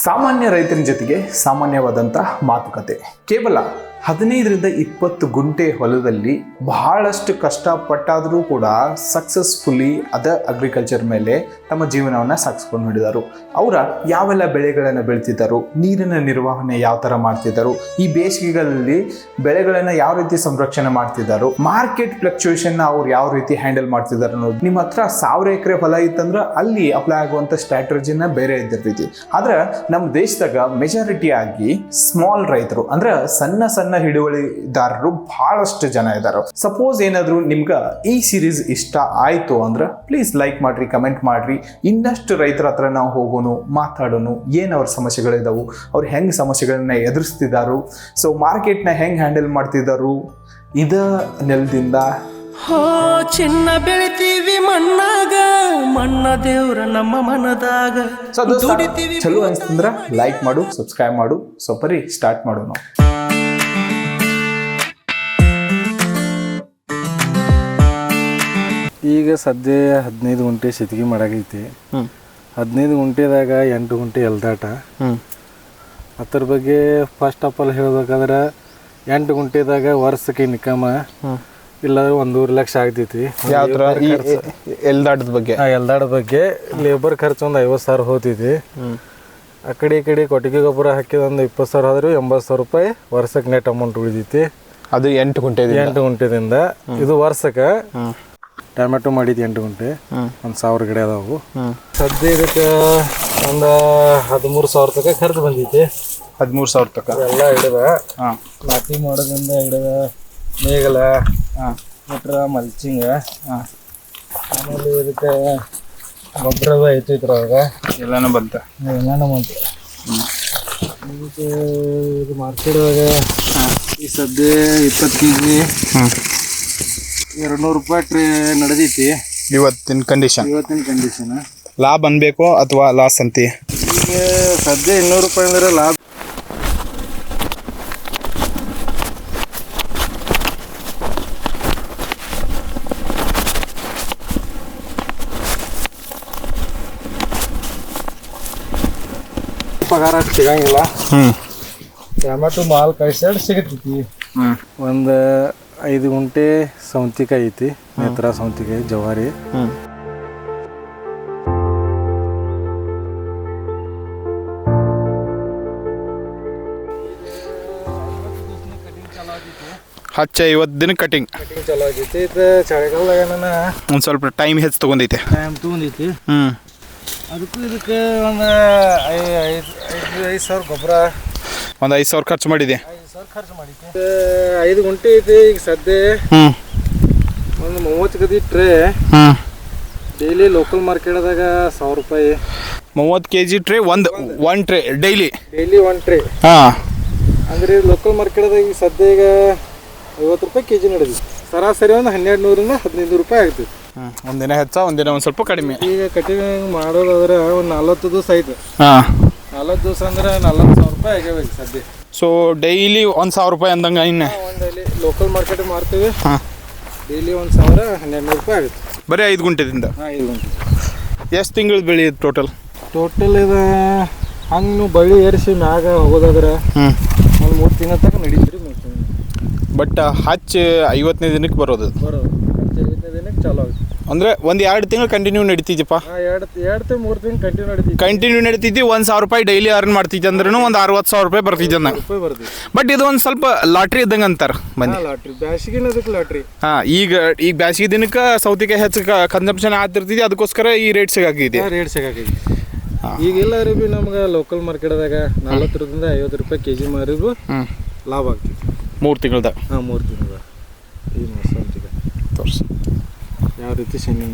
ಸಾಮಾನ್ಯ ರೈತನ ಜೊತೆಗೆ ಸಾಮಾನ್ಯವಾದಂಥ ಮಾತುಕತೆ. ಕೇವಲ 15-20 ಗುಂಟೆ ಹೊಲದಲ್ಲಿ ಬಹಳಷ್ಟು ಕಷ್ಟಪಟ್ಟಾದರೂ ಕೂಡ ಸಕ್ಸಸ್ಫುಲಿ ಅಗ್ರಿಕಲ್ಚರ್ ಮೇಲೆ ತಮ್ಮ ಜೀವನವನ್ನು ಸಾಗಿಸ್ಕೊಂಡು ಹಿಡಿದರು. ಅವರ ಯಾವೆಲ್ಲ ಬೆಳೆಗಳನ್ನು ಬೆಳೀತಿದ್ದರು, ನೀರಿನ ನಿರ್ವಹಣೆ ಯಾವ ಥರ ಮಾಡ್ತಿದ್ದರು, ಈ ಬೇಸಿಗೆಗಳಲ್ಲಿ ಬೆಳೆಗಳನ್ನು ಯಾವ ರೀತಿ ಸಂರಕ್ಷಣೆ ಮಾಡ್ತಿದ್ದರು, ಮಾರ್ಕೆಟ್ ಫ್ಲಕ್ಚುಯೇಷನ್ನ ಅವ್ರು ಯಾವ ರೀತಿ ಹ್ಯಾಂಡಲ್ ಮಾಡ್ತಿದ್ದಾರೆ ಅನ್ನೋದು. ನಿಮ್ಮ ಹತ್ರ 1000 ಎಕರೆ ಹೊಲ ಇತ್ತಂದ್ರೆ ಅಲ್ಲಿ ಅಪ್ಲೈ ಆಗುವಂಥ ಸ್ಟ್ರಾಟಜಿನ ಬೇರೆ ಇದ್ದಿರ್ತೈತಿ. ಆದ್ರೆ ನಮ್ಮ ದೇಶದಾಗ ಮೆಜಾರಿಟಿ ಆಗಿ ಸ್ಮಾಲ್ ರೈತರು ಅಂದ್ರೆ ಸಣ್ಣ ಹಿಡುವಳಿದಾರರು ಬಹಳಷ್ಟು ಜನ ಇದ್ದಾರೆ. ಸಪೋಸ್ ಏನಾದ್ರು ನಿಮ್ಗೆ ಈ ಸೀರೀಸ್ ಇಷ್ಟ ಆಯ್ತು ಅಂದ್ರೆ ಪ್ಲೀಸ್ ಲೈಕ್ ಮಾಡ್ರಿ, ಕಮೆಂಟ್ ಮಾಡ್ರಿ. ಇನ್ನಷ್ಟು ರೈತರ ಹತ್ರ ನಾವು ಹೋಗೋನು, ಮಾತಾಡೋನು, ಏನು ಅವ್ರ ಸಮಸ್ಯೆಗಳಿದಾವು, ಅವ್ರು ಹೆಂಗೆ ಸಮಸ್ಯೆಗಳನ್ನ ಎದುರಿಸ್ತಿದ್ದಾರು, ಸೊ ಮಾರ್ಕೆಟ್ನ ಹೆಂಗೆ ಹ್ಯಾಂಡಲ್ ಮಾಡ್ತಿದ್ದಾರು, ಇದ ನೆಲದಿಂದ ಚಿನ್ನ ಬೆಳಿತೀವಿ ಮಣ್ಣಾಗ, ಮಣ್ಣ ದೇವ್ರ ನಮ್ಮ ಮನದಾಗ. ಸೊ ಚಲೋ ಅನ್ಸ್ತಂದ್ರ ಲೈಕ್ ಮಾಡು, ಸಬ್ಸ್ಕ್ರೈಬ್ ಮಾಡು. ಸೊ ಬರೀ ಸ್ಟಾರ್ಟ್ ಮಾಡೋಣ. ಈಗ ಸದ್ಯ 15 ಗುಂಟೆ ಸಿತಿಗೆ ಮಾಡಾಕೈತಿ. 15 ಗುಂಟೆದಾಗ 8 ಗುಂಟೆ ಎಲ್ದಾಟ. ಅದ್ರ ಬಗ್ಗೆ ಫಸ್ಟ್ ಆಫ್ ಆಲ್ ಹೇಳ್ಬೇಕಾದ್ರೆ 8 ಗುಂಟೆದಾಗ ವರ್ಷಕ್ಕೆ ಇನ್ಕಮ್ ಇಲ್ಲ 1.5 ಲಕ್ಷ ಆಗ್ತೈತಿ. ಯಾವ ಥರ ಎಲ್ದಾಟದ ಬಗ್ಗೆ? ಎಲ್ದಾಟದ ಬಗ್ಗೆ ಲೇಬರ್ ಖರ್ಚು ಒಂದು 50,000 ಹೋಗ್ತೈತಿ. ಆ ಕಡೆ ಈ ಕಡೆ ಕೊಟ್ಟಿಗೆ ಗೊಬ್ಬರ ಹಾಕಿದ ಒಂದು 20,000 ಆದ್ರೂ 80,000 ರೂಪಾಯಿ ವರ್ಷಕ್ಕೆ ನೆಟ್ ಅಮೌಂಟ್ ಉಳಿದೈತಿ. ಅದು 8 ಗುಂಟೆದಿಂದ. ಇದು ವರ್ಷಕ್ಕೆ ಟೊಮೆಟೊ ಮಾಡಿದ್ದು 8 ಗುಂಟೆ 1,000 ಗಿಡ ಅದಾವು. ಸದ್ಯ ಇದಕ್ಕೆ ಒಂದು 13,000 ತನಕ ಖರ್ಚು ಬಂದೈತಿ. 13,000 ತನಕ ಎಲ್ಲ ಹಿಡಿದ ನಾಟಿ ಮಾಡೋದ್ರಿಂದ ಹಿಡಿದ ಮೇಗಲ ಬಿಟ್ರ ಮಲ್ಚಿಂಗ್, ಆಮೇಲೆ ಇದಕ್ಕೆ ಗೊಬ್ಬರ ಐತಿ ಇದ್ರೊಳಗ ಎಲ್ಲಾನು ಬಂತ. ಇದಕ್ಕೆ ಇದು ಮಾರ್ಕೆಟ್ದಾಗ ಈ ಸದ್ಯ 20 kg 200 ರೂಪಾಯಿ ಟ್ರೇ ನಡೆದೈತಿ ಇವತ್ತಿನ ಕಂಡೀಷನ್. ಲಾಭ ಅನ್ಬೇಕು ಅಥವಾ ಲಾಸ್ ಅಂತಿ? ಈಗ ಸದ್ಯ 200 ರೂಪಾಯಿ ಅಂದ್ರೆ ಲಾಭ. ಪಗಾರ ಸಿಗಂಗಿಲ್ಲ. ಟೊಮೆಟೊ ಮಾಲ್ ಕಳ್ಸಾಡ್ ಸಿಗತೈತಿ. ಒಂದು 5 ಗುಂಟೆ ಸೌಂತಿಕಾಯಿ ಐತಿ, ನೇತ್ರ ಸೌಂತಿಕಾಯಿ, ಜವಾರಿ. ಹಚ್ಚ 50 ದಿನ ಕಟಿಂಗ್ ಚಲೋ ಆಗೈತಿ. ಇದು ಚಳಿಗಾಲದಾಗ ಒಂದು ಸ್ವಲ್ಪ ಟೈಮ್ ಹೆಚ್ಚು ತೊಗೊಂಡೈತೆ. ಅದಕ್ಕೂ ಇದಕ್ಕೆ ಒಂದು 5,000 ಗೊಬ್ಬರ, ಒಂದು 5,000 ಖರ್ಚು ಮಾಡಿದೆ. 5,000 ಖರ್ಚು ಮಾಡಿದ್ದೆ. 5 ಗುಂಟೆ ಐತಿ. ಈಗ ಸದ್ಯ ಒಂದು 30 ಗದಿ ಟ್ರೇ ಡೈಲಿ ಲೋಕಲ್ ಮಾರ್ಕೆಟ್ದಾಗ 1,000 ರೂಪಾಯಿ. 30 kg ಟ್ರೇ ಒಂದು ಟ್ರೇ ಡೈಲಿ 1 ಟ್ರೇ. ಅಂದ್ರೆ ಲೋಕಲ್ ಮಾರ್ಕೆಟ್ದಾಗ ಈಗ ಸದ್ಯ ಈಗ 50 ರೂಪಾಯಿ ಕೆಜಿ ನಡೆದಿ. ಸರಾಸರಿ ಒಂದು 1,200-1,500 ರೂಪಾಯಿ ಆಗ್ತೈತಿ. ಒಂದಿನ ಹೆಚ್ಚ, ಒಂದಿನ ಒಂದು ಸ್ವಲ್ಪ ಕಡಿಮೆ. ಈಗ ಕಟಿಂಗ್ ಮಾಡೋದಾದ್ರೆ ಒಂದು 40 ದಿವಸ ಆಯ್ತು. 40 ದಿವಸ ಅಂದ್ರೆ 40,000 ರೂಪಾಯಿ ಆಗ್ಯಾವ ಈಗ ಸದ್ಯ. ಸೊ ಡೈಲಿ 1,000 ರೂಪಾಯಿ ಅಂದಂಗ ಇನ್ನು ಡೈಲಿ ಲೋಕಲ್ ಮಾರ್ಕೆಟ್ ಮಾರ್ತೀವಿ. ಡೈಲಿ 1,000-1,200 ರೂಪಾಯಿ ಆಗುತ್ತೆ ಬರೀ 5 ಗುಂಟೆದಿಂದ. 5 ಗುಂಟೆ. ಎಷ್ಟು ತಿಂಗಳು ಬೆಳೆ ಟೋಟಲ್ ಇದು ಹಂಗೆ ನೀವು ಬಳ್ಳಿ ಏರಿಸಿ ಮ್ಯಾಗ ಹೋಗೋದಾದ್ರೆ ಒಂದು 3 ತಿಂಗಳ ತನಕ ನಡೀತೀರಿ. ಬಟ್ ಹಚ್ಚಿ 50ನೇ ದಿನಕ್ಕೆ ಬರೋದು. 50ನೇ ದಿನಕ್ಕೆ ಚಾಲು ಆಗುತ್ತೆ. ಅಂದರೆ ಒಂದು 2 ತಿಂಗಳು ಕಂಟಿನ್ಯೂ ನಡೀತಿದ್ದಪ್ಪ. 2-3 ತಿಂಗಳು ಕಂಟಿನ್ಯೂ ನಡೀತಿದ್ದಿ. 1,000 ರೂಪಾಯಿ ಡೈಲಿ ಅರ್ನ್ ಮಾಡ್ತಿದ್ದೆ ಅಂದ್ರೂ ಒಂದು 60,000 ರೂಪಾಯಿ ಬರ್ತಿದ್ದೆ ನಂಗೆ. ಬಟ್ ಇದು ಒಂದು ಸ್ವಲ್ಪ ಲಾಟ್ರಿ ಇದ್ದಂಗೆ ಅಂತಾರೆ ಮಂದಿ. ಬ್ಯಾಸಿಗಿನ ಅದಕ್ಕೆ ಲಾಟ್ರಿ. ಈಗ ಬ್ಯಾಸಿಗೆ ದಿನಕ್ಕೆ ಸೌತಿಕಾಯಿ ಹೆಚ್ಚು ಕನ್ಸಂಪ್ಷನ್ ಆಗ್ತಿರ್ತಿದ್ದೆ, ಅದಕ್ಕೋಸ್ಕರ ಈ ರೇಟ್ ಸಿಗಾಕಿದೆ. ಈಗೆಲ್ಲ ರೀ ನಮ್ಗೆ ಲೋಕಲ್ ಮಾರ್ಕೆಟ್ದಾಗ 40-50 ರೂಪಾಯಿ ಕೆಜಿ ಮಾರಿದ್ರು ಲಾಭ ಆಗ್ತೈತಿ 3 ತಿಂಗಳದಾಗ. 3 ತಿಂಗಳ. ಈ ಸೌತಿಕಾಯಿ ತೋರಿಸಿ ಯಾವ ರೀತಿ ಶೇಂಗಾ